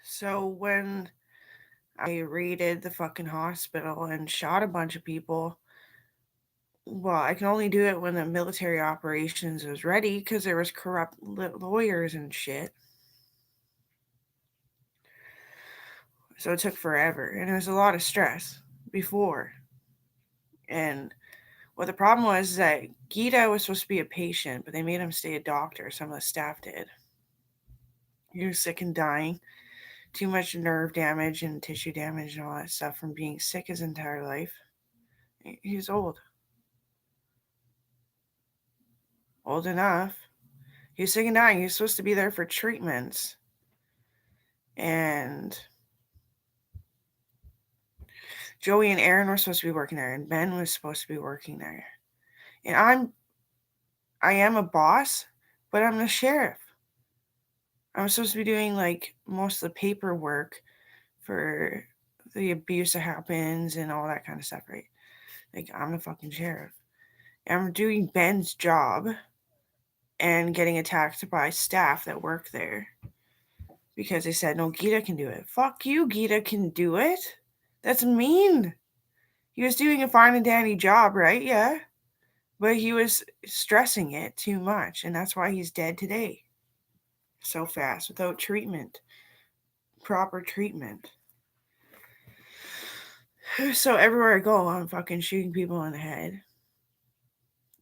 So when I raided the fucking hospital and shot a bunch of people, well, I can only do it when the military operations was ready because there was corrupt lawyers and shit. So it took forever, and there was a lot of stress before. And what the problem was is that Gita was supposed to be a patient, but they made him stay a doctor. Some of the staff did. He was sick and dying. Too much nerve damage and tissue damage and all that stuff from being sick his entire life. He was old enough. He was sick and dying. He was supposed to be there for treatments. And Joey and Aaron were supposed to be working there, and Ben was supposed to be working there. And I am a boss, but I'm the sheriff. I'm supposed to be doing like most of the paperwork for the abuse that happens and all that kind of stuff, right? Like I'm the fucking sheriff. And I'm doing Ben's job and getting attacked by staff that work there because they said no, Gita can do it. Fuck you, Gita can do it. That's mean. He was doing a fine and dandy job, right? Yeah. But he was stressing it too much, and that's why he's dead today. So fast, without treatment, proper treatment. So everywhere I go, I'm fucking shooting people in the head.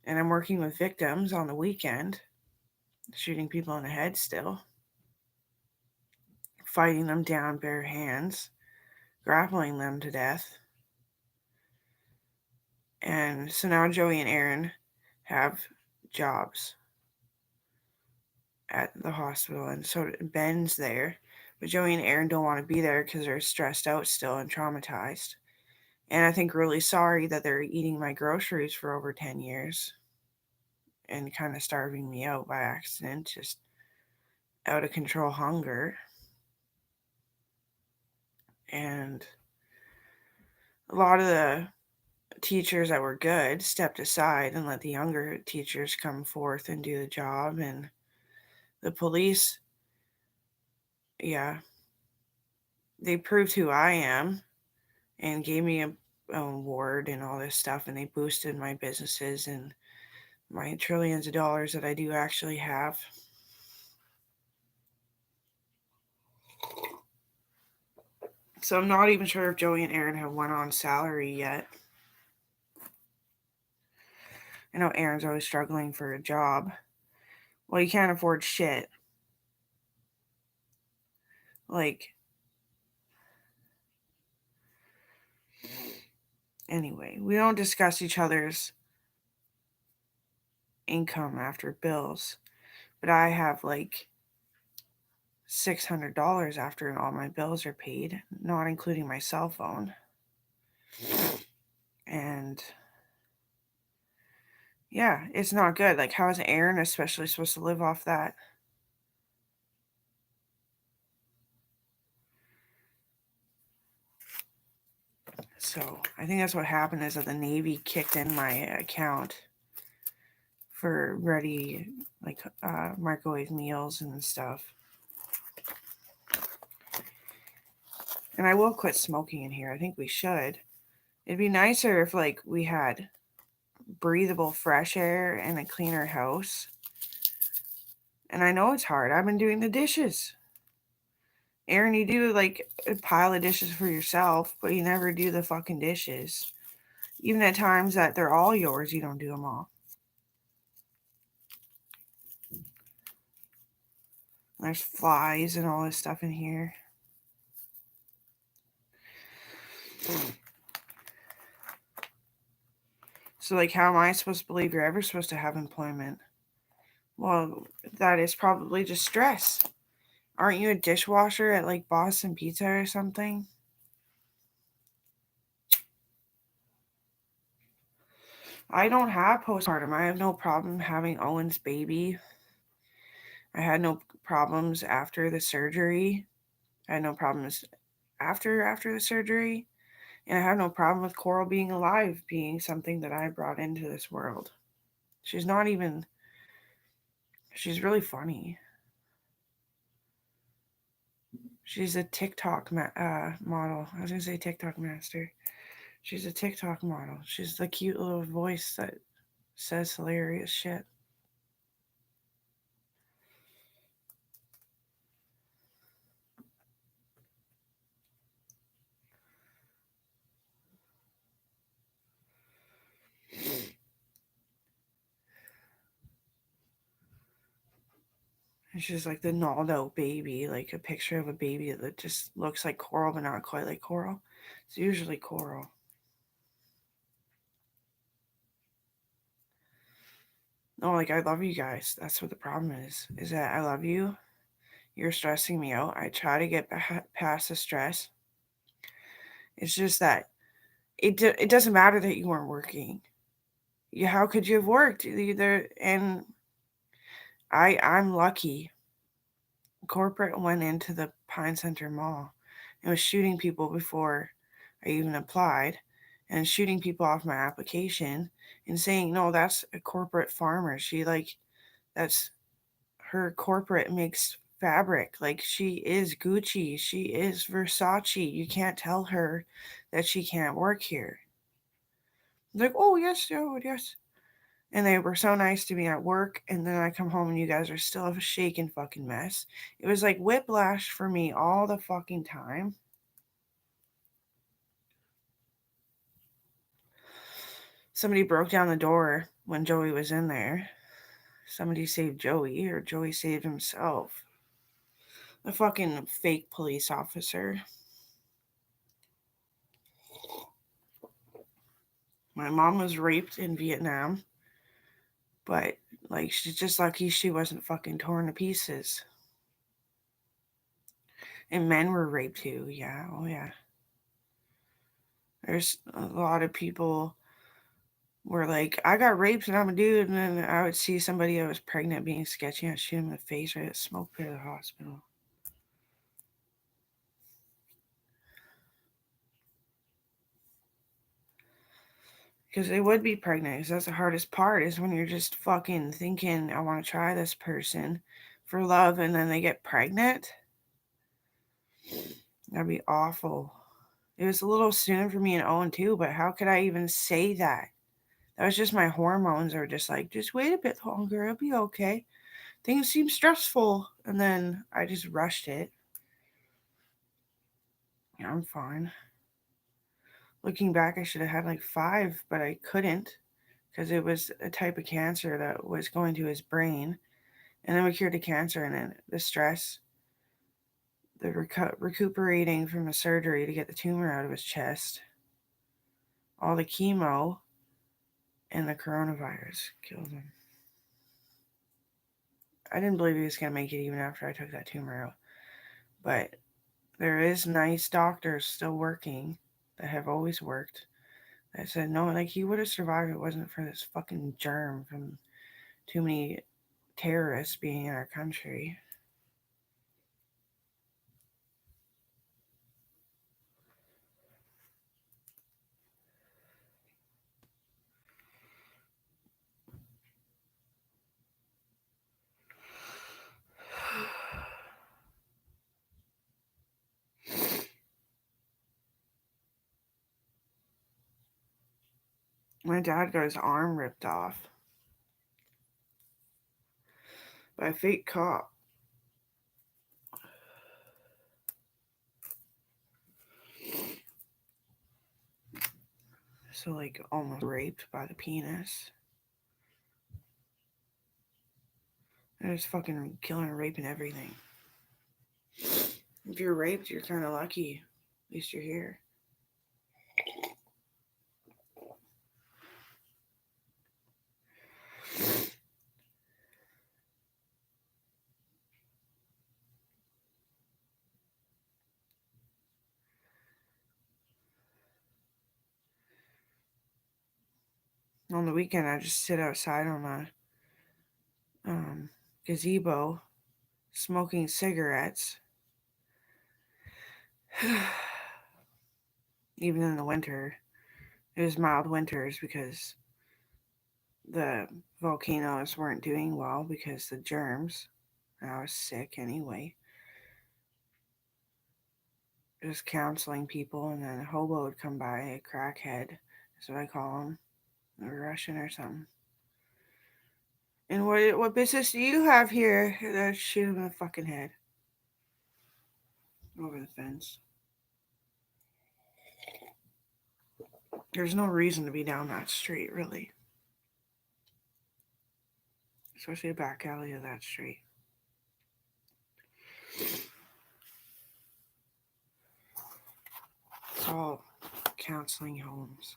And I'm working with victims on the weekend, shooting people in the head still, fighting them down bare hands, grappling them to death. And so now Joey and Aaron have jobs at the hospital, and so Ben's there. But Joey and Aaron don't want to be there because they're stressed out still and traumatized. And I think really sorry that they're eating my groceries for over 10 years and kind of starving me out by accident, just out of control hunger. And a lot of the teachers that were good stepped aside and let the younger teachers come forth and do the job. And the police, yeah, they proved who I am and gave me a award and all this stuff, and they boosted my businesses and my trillions of dollars that I do actually have. So I'm not even sure if Joey and Aaron have went on salary yet. I know Aaron's always struggling for a job. Well, he can't afford shit. Like, anyway, we don't discuss each other's income after bills, but I have like $600 after all my bills are paid, not including my cell phone. And yeah, it's not good. Like, how is Aaron especially supposed to live off that? So I think that's what happened is that the Navy kicked in my account for ready, like microwave meals and stuff. And I will quit smoking in here. I think we should. It'd be nicer if like we had breathable fresh air and a cleaner house. And I know it's hard. I've been doing the dishes. Aaron, you do like a pile of dishes for yourself, but you never do the fucking dishes. Even at times that they're all yours, you don't do them all. There's flies and all this stuff in here. So, like, how am I supposed to believe you're ever supposed to have employment? Well, that is probably just stress. Aren't you a dishwasher at like Boston Pizza or something? I don't have postpartum. I have no problem having Owen's baby. I had no problems after the surgery. I had no problems after the surgery. And I have no problem with Coral being alive, being something that I brought into this world. She's not even, she's really funny. She's a TikTok model. I was gonna say TikTok master. She's a TikTok model. She's the cute little voice that says hilarious shit. And she's like the Naldo baby, like a picture of a baby that just looks like coral but not quite like coral. It's usually coral. No, like I love you guys. That's what the problem is. Is that I love you. You're stressing me out. I try to get past the stress. It's just that it doesn't matter that you weren't working. How could you have worked either? And I'm lucky. Corporate went into the Pine Center Mall and was shooting people before I even applied, and shooting people off my application and saying, no, that's a corporate farmer. That's her corporate makes fabric. Like she is Gucci, she is Versace. You can't tell her that she can't work here. Like, oh, yes, oh, yes. And they were so nice to me at work, and then I come home and you guys are still a shaking fucking mess. It was like whiplash for me all the fucking time. Somebody broke down the door when Joey was in there. Somebody saved Joey, or Joey saved himself. A fucking fake police officer. My mom was raped in Vietnam, but like she's just lucky she wasn't fucking torn to pieces. And men were raped too, yeah, oh yeah. There's a lot of people were like, I got raped and I'm a dude, and then I would see somebody that was pregnant being sketchy and I'd shoot him in the face right at the smoke pit of the hospital. Because they would be pregnant. Because that's the hardest part is when you're just fucking thinking, I want to try this person for love, and then they get pregnant. That'd be awful. It was a little soon for me and Owen too, but how could I even say that? That was just my hormones are just like, just wait a bit longer, it'll be okay. Things seem stressful, and then I just rushed it. Yeah, I'm fine. Looking back, I should have had like 5, but I couldn't because it was a type of cancer that was going to his brain. And then we cured the cancer, and then the stress, the recuperating from the surgery to get the tumor out of his chest, all the chemo, and the coronavirus killed him. I didn't believe he was going to make it even after I took that tumor out. But there is nice doctors still working that have always worked that said, no, like he would have survived if it wasn't for this fucking germ from too many terrorists being in our country. My dad got his arm ripped off by a fake cop. So, like, almost raped by the penis. There's fucking killing and raping everything. If you're raped, you're kind of lucky. At least you're here. On the weekend, I just sit outside on a gazebo smoking cigarettes. Even in the winter, it was mild winters because the volcanoes weren't doing well because the germs. I was sick anyway. just counseling people, and then a hobo would come by, a crackhead is what I call him, a Russian or something. And what business do you have here? That shoot him in the fucking head. Over the fence. There's no reason to be down that street, really. Especially the back alley of that street. It's all counseling homes.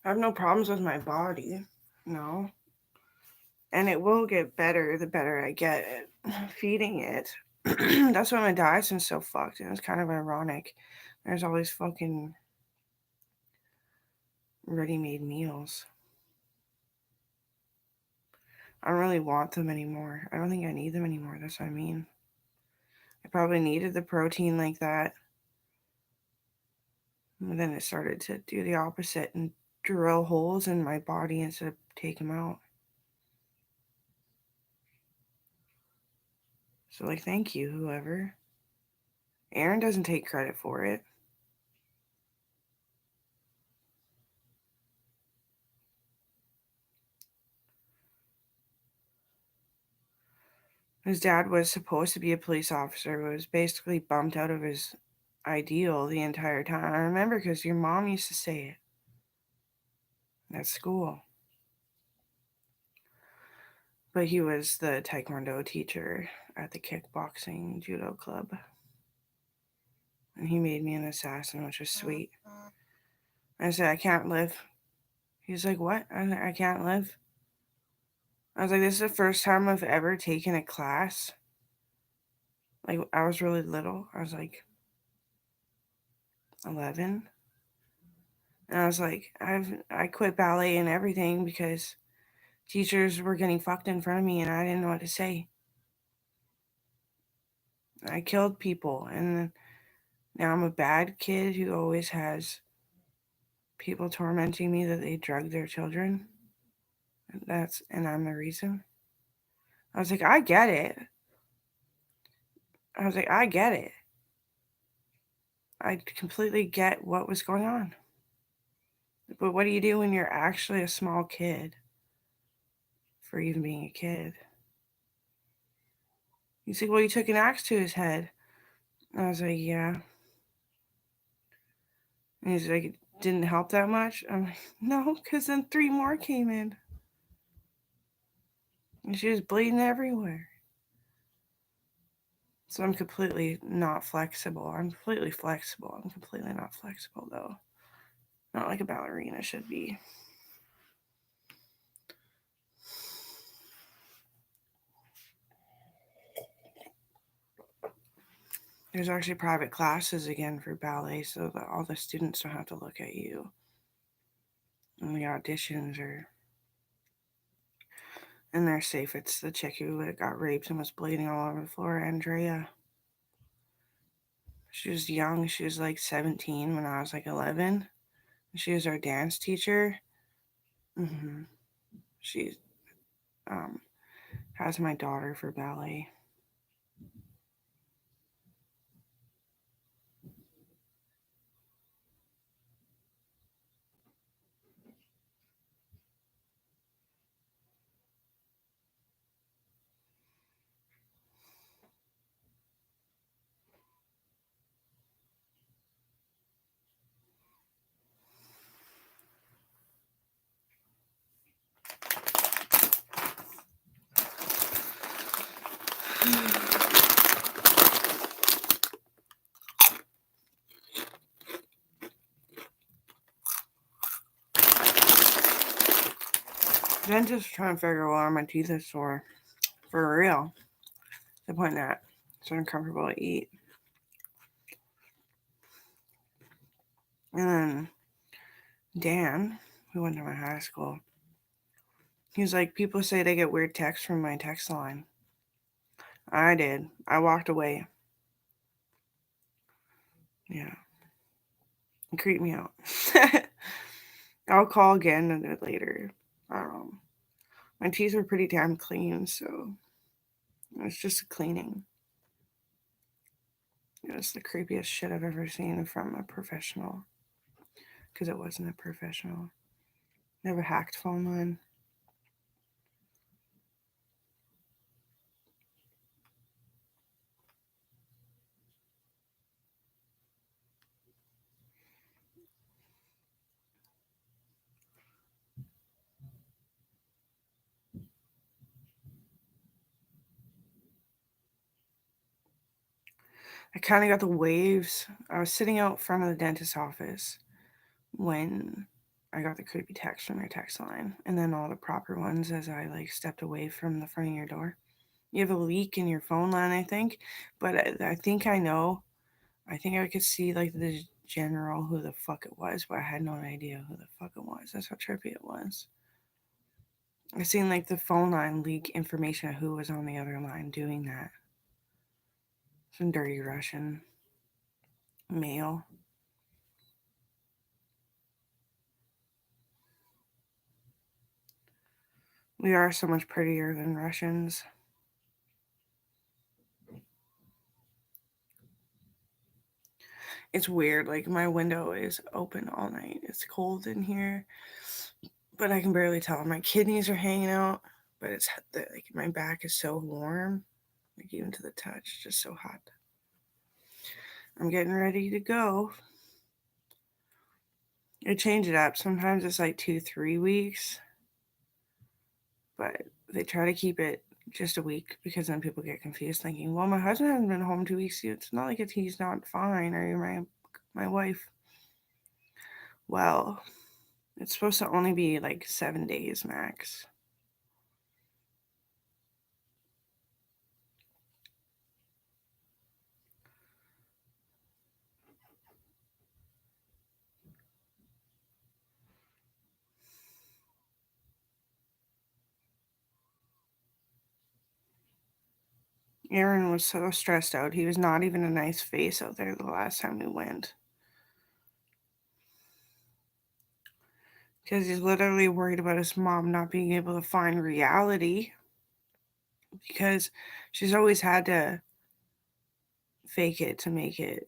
I have no problems with my body, no. And it will get better the better I get at feeding it. That's why my diet's been so fucked, and it's kind of ironic. There's all these fucking ready-made meals. I don't really want them anymore. I don't think I need them anymore. That's what I mean. I probably needed the protein like that. And then it started to do the opposite and drill holes in my body instead of take them out. So, like, thank you, whoever. Aaron doesn't take credit for it. His dad was supposed to be a police officer, but was basically bumped out of his ideal the entire time. I remember because your mom used to say it at school. But he was the taekwondo teacher at the kickboxing judo club. And he made me an assassin, which was sweet. I said, I can't live. He's like, what? I can't live. I was like, this is the first time I've ever taken a class. Like, I was really little. I was like 11. And I was like, I quit ballet and everything because teachers were getting fucked in front of me and I didn't know what to say. I killed people, and now I'm a bad kid who always has people tormenting me that they drug their children. And I'm the reason. I was like, I get it. I get it. I completely get what was going on. But what do you do when you're actually a small kid for even being a kid? He's like, well, you took an axe to his head. I was like, yeah. And he's like, it didn't help that much? I'm like, no, because then 3 more came in. And she was bleeding everywhere. So I'm completely not flexible. I'm completely flexible. I'm completely not flexible, though. Not like a ballerina should be. There's actually private classes again for ballet so that all the students don't have to look at you. And the auditions are. And they're safe. It's the chick who got raped and was bleeding all over the floor, Andrea. She was young. She was like 17 when I was like 11. She was our dance teacher. Mm-hmm. She has my daughter for ballet. Dentist trying to figure out why my teeth are sore. For real. The point that it's uncomfortable to eat. And then Dan, who went to my high school, he's like, people say they get weird texts from my text line. I did. I walked away. Yeah. It creeped me out. I'll call again a bit later. My teeth are pretty damn clean, so it's just a cleaning. It was the creepiest shit I've ever seen from a professional. Because it wasn't a professional. Never hacked phone line. I kind of got the waves. I was sitting out front of the dentist's office when I got the creepy text from your text line, and then all the proper ones as I stepped away from the front of your door. You have a leak in your phone line, I think, but I think I know. I think I could see the general who the fuck it was, but I had no idea who the fuck it was. That's how trippy it was. I seen the phone line leak information of who was on the other line doing that. Some dirty Russian male. We are so much prettier than Russians. It's weird. My window is open all night. It's cold in here, but I can barely tell. My kidneys are hanging out, but it's my back is so warm, even to the touch, just so hot. I'm getting ready to go. I change it up. Sometimes it's 2-3 weeks, but they try to keep it just a week because then people get confused, thinking, "Well, my husband hasn't been home 2 weeks. It's not like he's not fine, or you're my wife." Well, it's supposed to only be 7 days max. Aaron was so stressed out. He was not even a nice face out there the last time we went. Because he's literally worried about his mom not being able to find reality. Because she's always had to fake it to make it.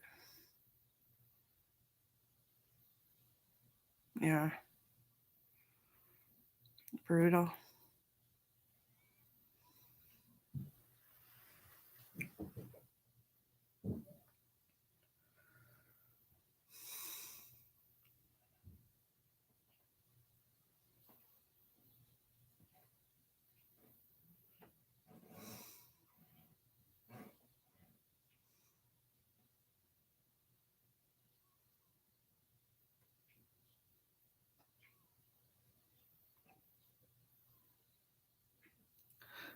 Yeah. Brutal.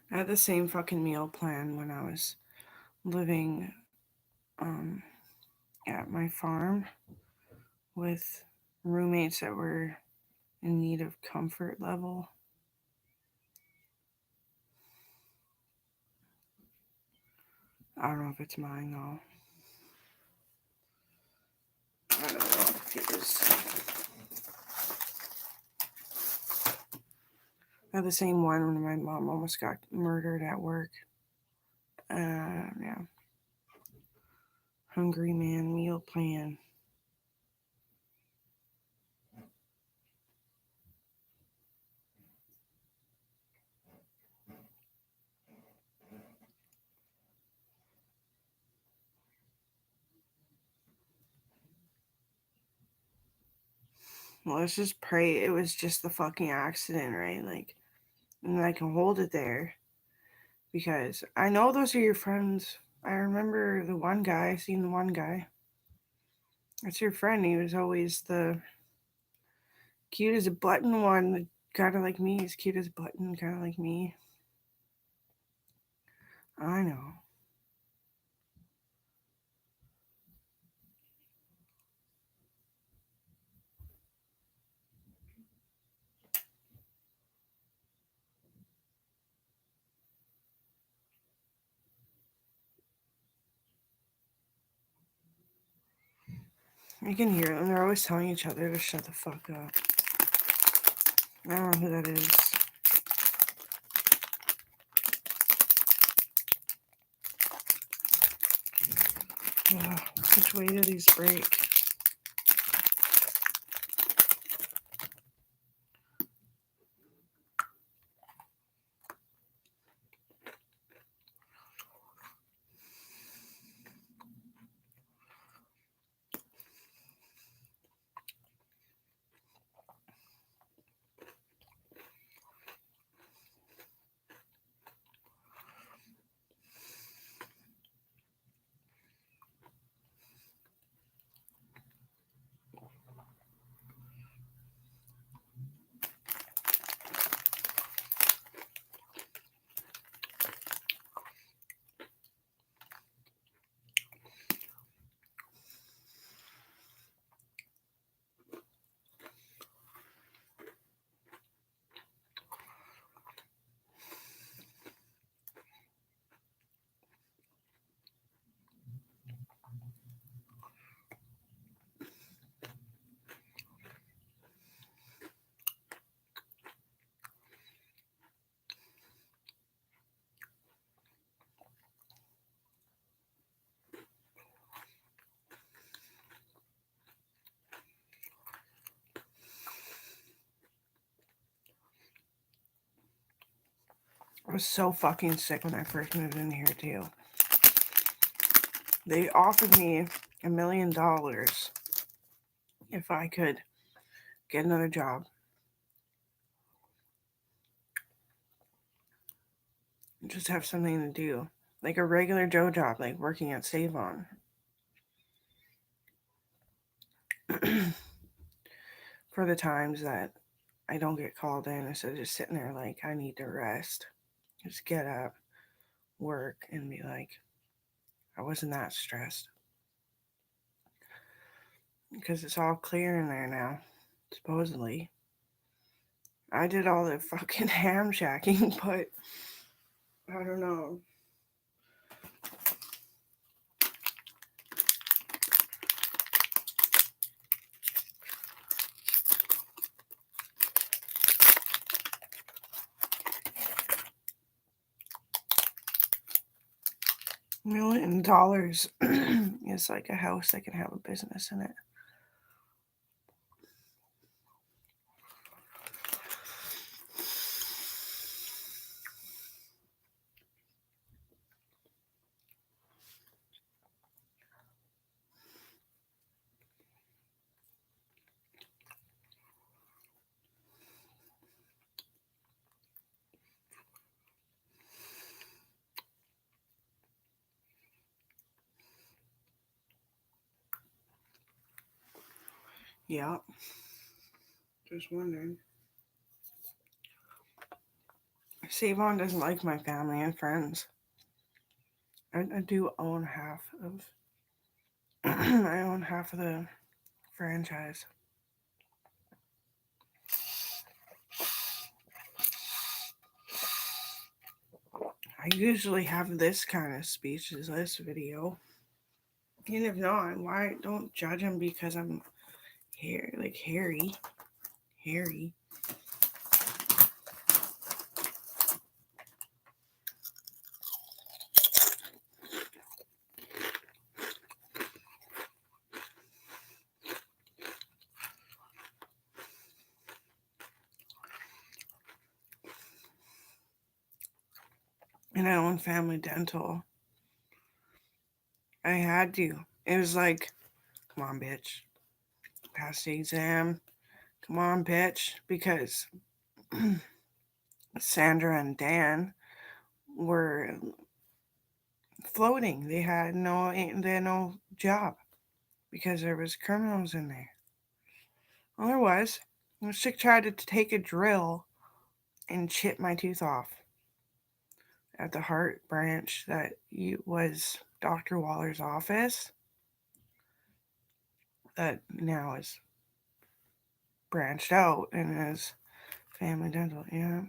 I had the same fucking meal plan when I was living at my farm with roommates that were in need of comfort level. I don't know if it's mine though. I don't know if it is. I had the same one when my mom almost got murdered at work. Yeah. Hungry Man meal plan. Well, let's just pray it was just the fucking accident, right? And I can hold it there. Because I know those are your friends. I remember the one guy, I seen the one guy. That's your friend. He was always the cute as a button one, kind of like me. He's cute as a button, kind of like me. I know. You can hear them. They're always telling each other to shut the fuck up. I don't know who that is. Ugh, which way do these break? I was so fucking sick when I first moved in here too. They offered me $1 million if I could get another job. Just have something to do. Like a regular Joe job, like working at Save-On. For the times that I don't get called in, instead of just sitting there like I need to rest. Just get up, work, and be like, I wasn't that stressed. Because it's all clear in there now, supposedly. I did all the fucking ham shacking, but I don't know. $1 million is like a house that can have a business in it. Yeah. Just wondering. Save-On doesn't like my family and friends. I do own half of. I own half of the franchise. I usually have this kind of speech as this video. And if not, why don't judge him because I'm here, like hairy. And I own Family Dental. I had to. It was like, come on, bitch. Pass the exam. Come on, bitch. Because Sandra and Dan were floating. They had no job because there was criminals in there. Well, there was. The chick tried to take a drill and chip my tooth off at the heart branch that was Dr. Waller's office. That now is branched out and is Family Dental. Yeah.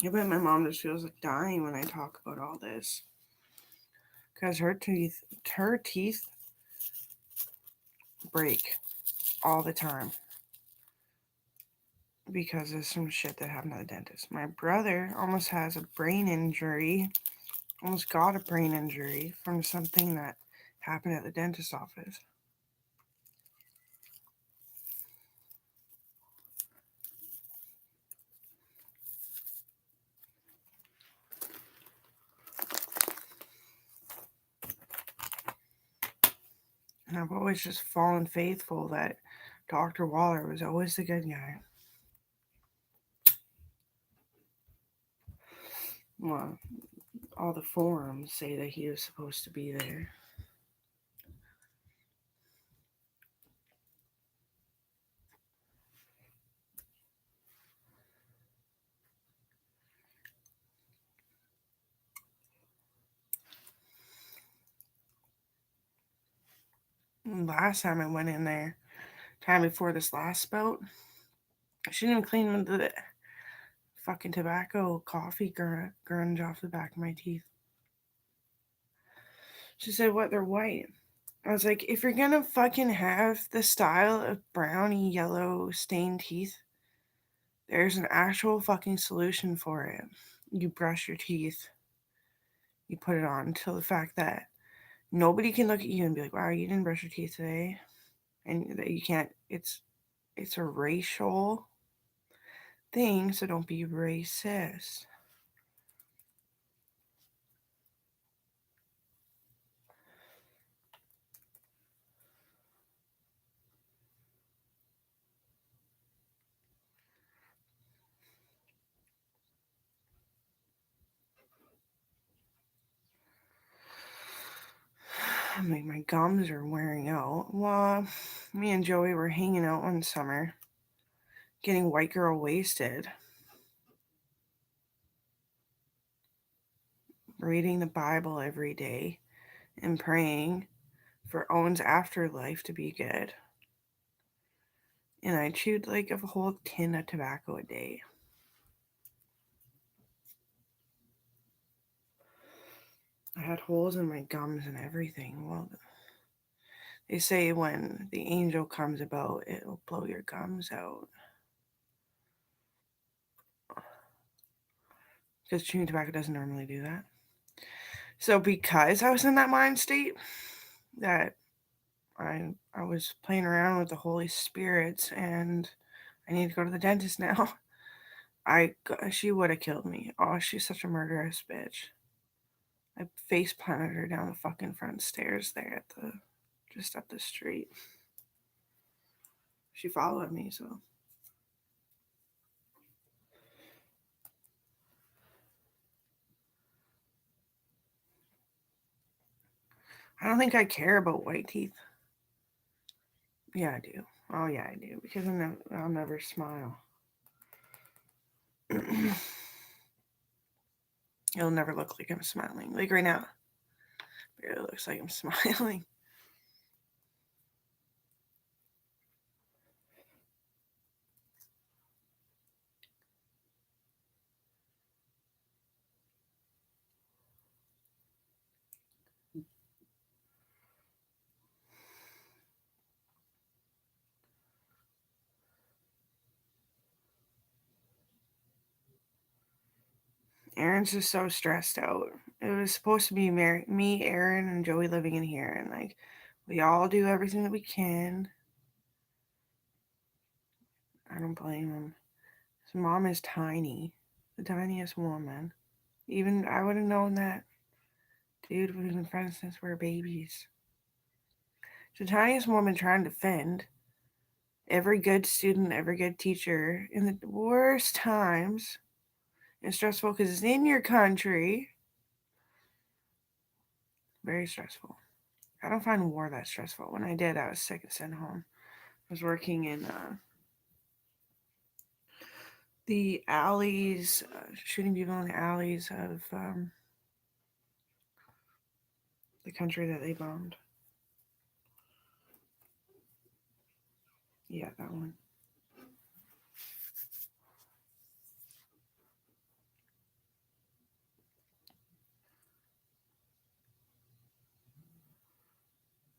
I bet my mom just feels like dying when I talk about all this. Because her teeth break all the time. Because of some shit that happened at the dentist. My brother almost has a brain injury, almost got a brain injury from something that happened at the dentist office. And I've always just fallen faithful that Dr. Waller was always the good guy. Well, all the forums say that he was supposed to be there. And last time I went in there, time before this last bout, she didn't even clean the fucking tobacco coffee grunge off the back of my teeth. She said, "What? They're white." I was like, if you're gonna fucking have the style of browny yellow stained teeth, there's an actual fucking solution for it. You brush your teeth, you put it on until the fact that nobody can look at you and be like, wow, you didn't brush your teeth today. And that you can't, it's a racial thing, so don't be racist. I'm like, my gums are wearing out. Well, me and Joey were hanging out one summer, getting white girl wasted, reading the Bible every day, and praying for Owen's afterlife to be good. And I chewed like a whole tin of tobacco a day. I had holes in my gums and everything. Well, they say when the angel comes about, it'll blow your gums out. Because chewing tobacco doesn't normally do that. So because I was in that mind state, that I was playing around with the Holy Spirits and I need to go to the dentist now. She would have killed me. Oh, she's such a murderous bitch. I face planted her down the fucking front stairs there at the just up the street. She followed me, so I don't think I care about white teeth. Yeah, I do. Oh yeah, I do because I'll never smile. It'll never look like I'm smiling. Like right now, it looks like I'm smiling. Aaron's just so stressed out. It was supposed to be me, Aaron, and Joey living in here, and like we all do everything that we can. I don't blame him. His mom is tiny, the tiniest woman. Even I would have known that, dude. We've been friends since we were babies. The tiniest woman trying to defend every good student, every good teacher in the worst times. It's stressful because it's in your country. Very stressful. I don't find war that stressful. When I did, I was sick and sent home. I was working in the alleys, shooting people in the alleys of the country that they bombed. Yeah, that one.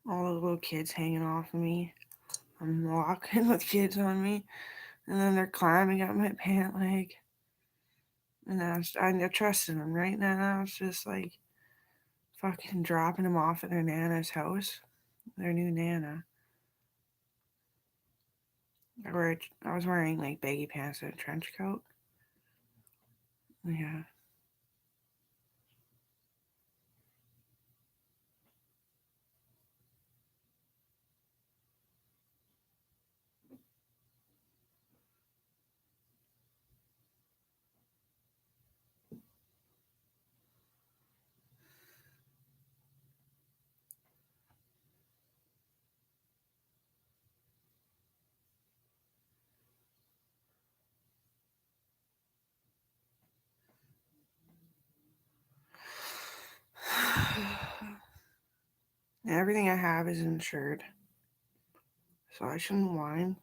all the little kids hanging off of me. I'm walking with kids on me, and then they're climbing up my pant leg. And I trusted them right now. I was just like fucking dropping them off at their nana's house, their new nana. I was wearing like baggy pants and a trench coat. Yeah. Everything I have is insured, so I shouldn't whine.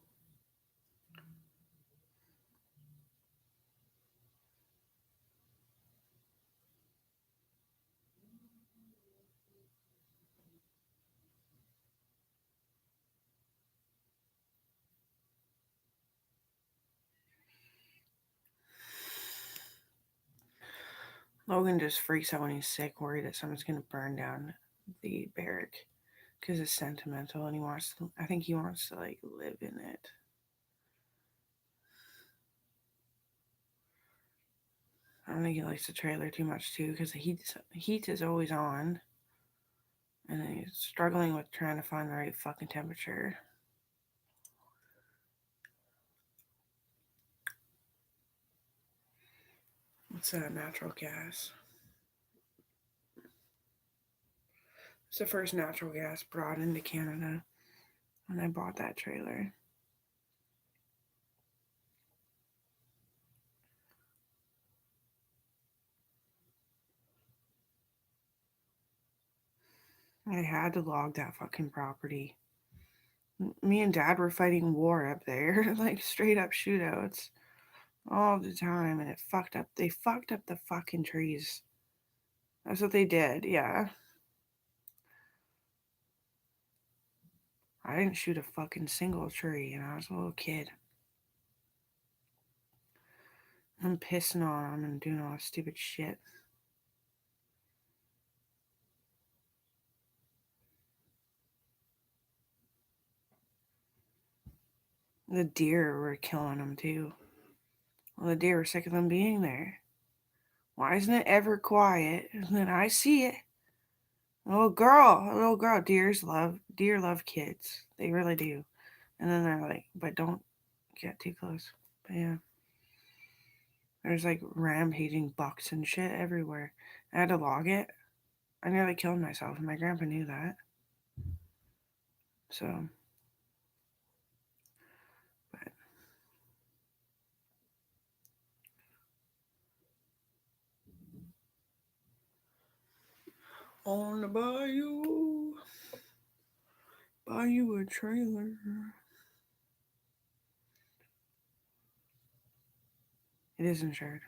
Logan just freaks out when he's sick, worried that someone's gonna burn down the barrack because it's sentimental, and he wants to. I think he wants to like live in it. I don't think he likes the trailer too much too because the heat is always on, and he's struggling with trying to find the right fucking temperature. It's natural gas. It's the first natural gas brought into Canada when I bought that trailer. I had to log that fucking property. Me and Dad were fighting war up there, like straight up shootouts all the time, and it fucked up. They fucked up the fucking trees. That's what they did, yeah. I didn't shoot a fucking single tree, and I was a little kid. I'm pissing on them and doing all this stupid shit. The deer were killing them too. Well, the deer were sick of them being there. Why isn't it ever quiet? And then I see it. Little girl. Deer love kids. They really do. And then they're like, but don't get too close. But yeah, there's like rampaging bucks and shit everywhere. I had to log it. I nearly killed myself, and my grandpa knew that. So, but on the buy you a trailer. It is insured.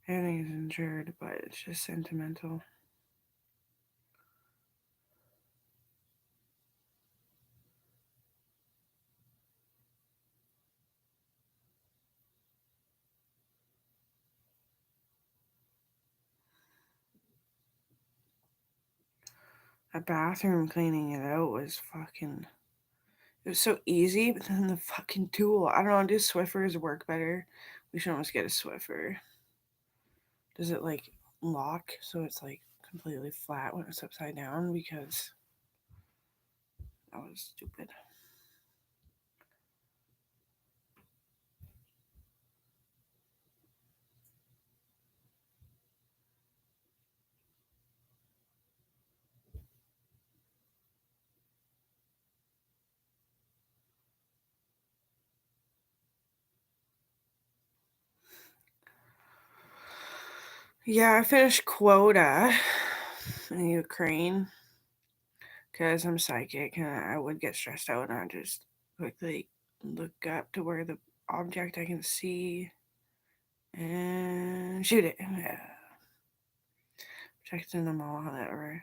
Everything is insured, but it's just sentimental. A bathroom cleaning it out was fucking. It was so easy, but then the fucking tool. I don't know. Do Swiffers work better? We should almost get a Swiffer. Does it like lock so it's like completely flat when it's upside down? Because that was stupid. Yeah, I finished quota in Ukraine because I'm psychic and I would get stressed out and I just quickly look up to where the object I can see and shoot it. Yeah. Protecting them all that were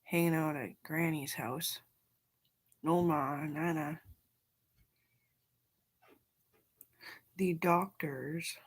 hanging out at Granny's house. No ma, nana. The doctors.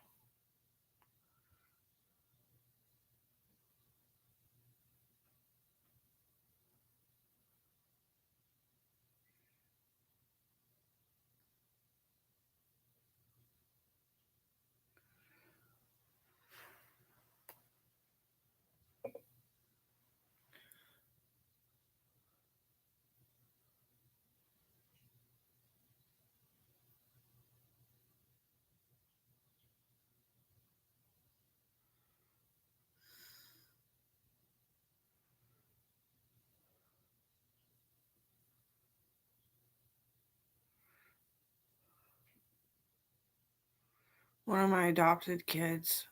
One of my adopted kids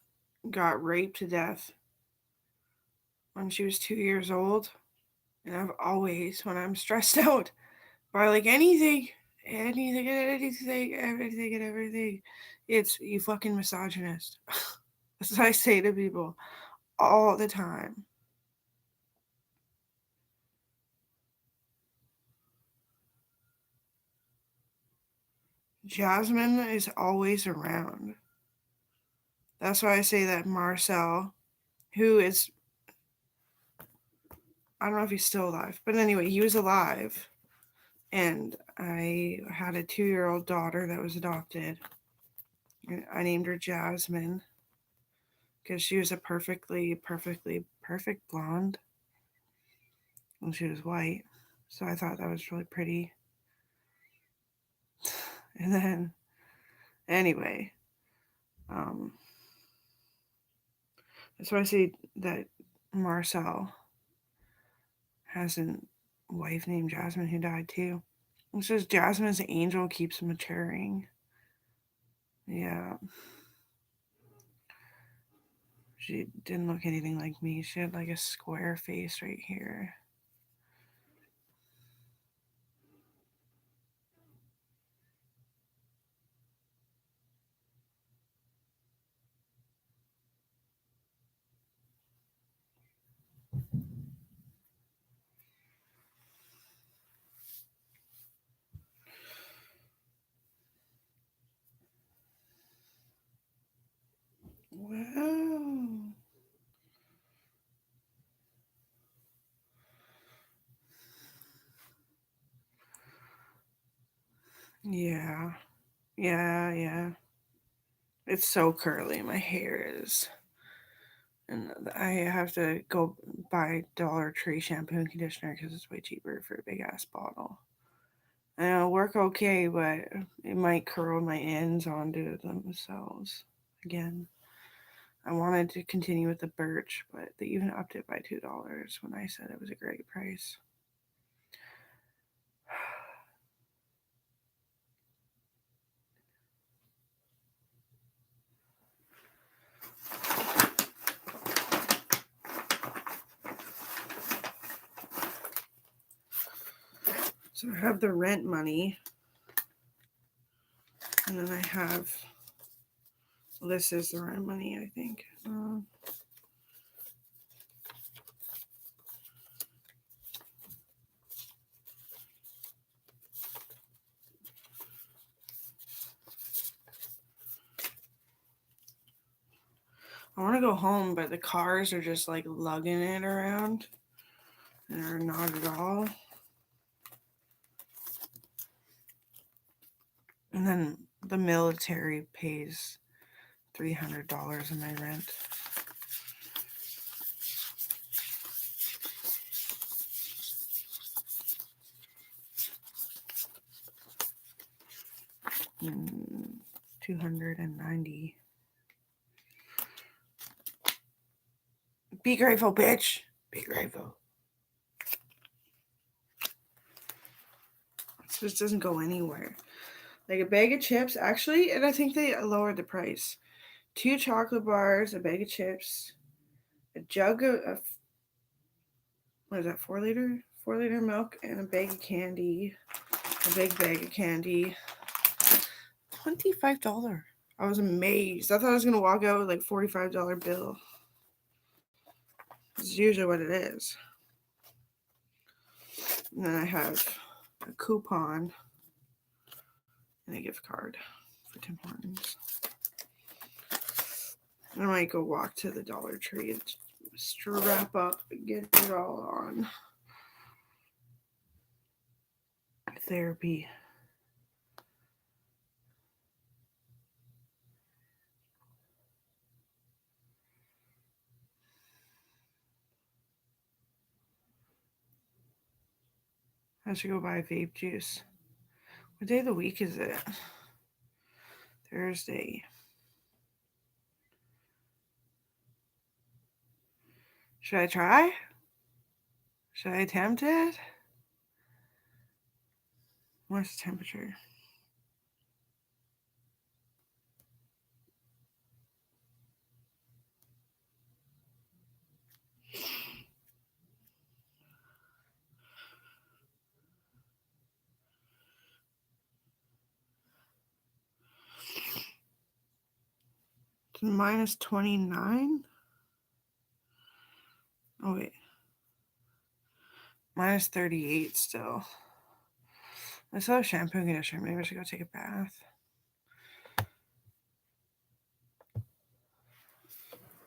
got raped to death when she was 2 years old. And I've always, when I'm stressed out by like anything, everything, it's you fucking misogynist. That's what I say to people all the time. Jasmine is always around. That's why I say that Marcel, who is, I don't know if he's still alive, but anyway, he was alive. And I had a 2 year old daughter that was adopted. I named her Jasmine because she was a perfect blonde. And she was white. So I thought that was really pretty. And then, anyway, um, that's why I say that Marcel has a wife named Jasmine who died too. It says Jasmine's angel keeps maturing. Yeah. She didn't look anything like me. She had like a square face right here. Wow. Yeah. Yeah. It's so curly. My hair is. And I have to go buy Dollar Tree shampoo and conditioner because it's way cheaper for a big ass bottle. And it'll work okay, but it might curl my ends onto themselves again. I wanted to continue with the birch, but they even upped it by $2 when I said it was a great price. So I have the rent money, and then I have, well, this is the rent money, I think. I want to go home, but the cars are just like lugging it around. And they're not at all. And then the military pays $300 in my rent. Mm, 290. Be grateful, bitch. Be grateful. This doesn't go anywhere. Like a bag of chips, actually, and I think they lowered the price. 2 chocolate bars, a bag of chips, a jug of what is that, 4 liter? 4 liter milk, and a bag of candy. A big bag of candy. $25. I was amazed. I thought I was gonna walk out with like $45 bill. It's usually what it is. And then I have a coupon and a gift card for Tim Hortons. I might go walk to the Dollar Tree and strap up and get it all on. Therapy. I should go buy vape juice. What day of the week is it? Thursday. Should I try? Should I attempt it? What's the temperature? It's minus 29? Oh, wait. Minus 38 still. I still have shampoo and conditioner. Maybe I should go take a bath.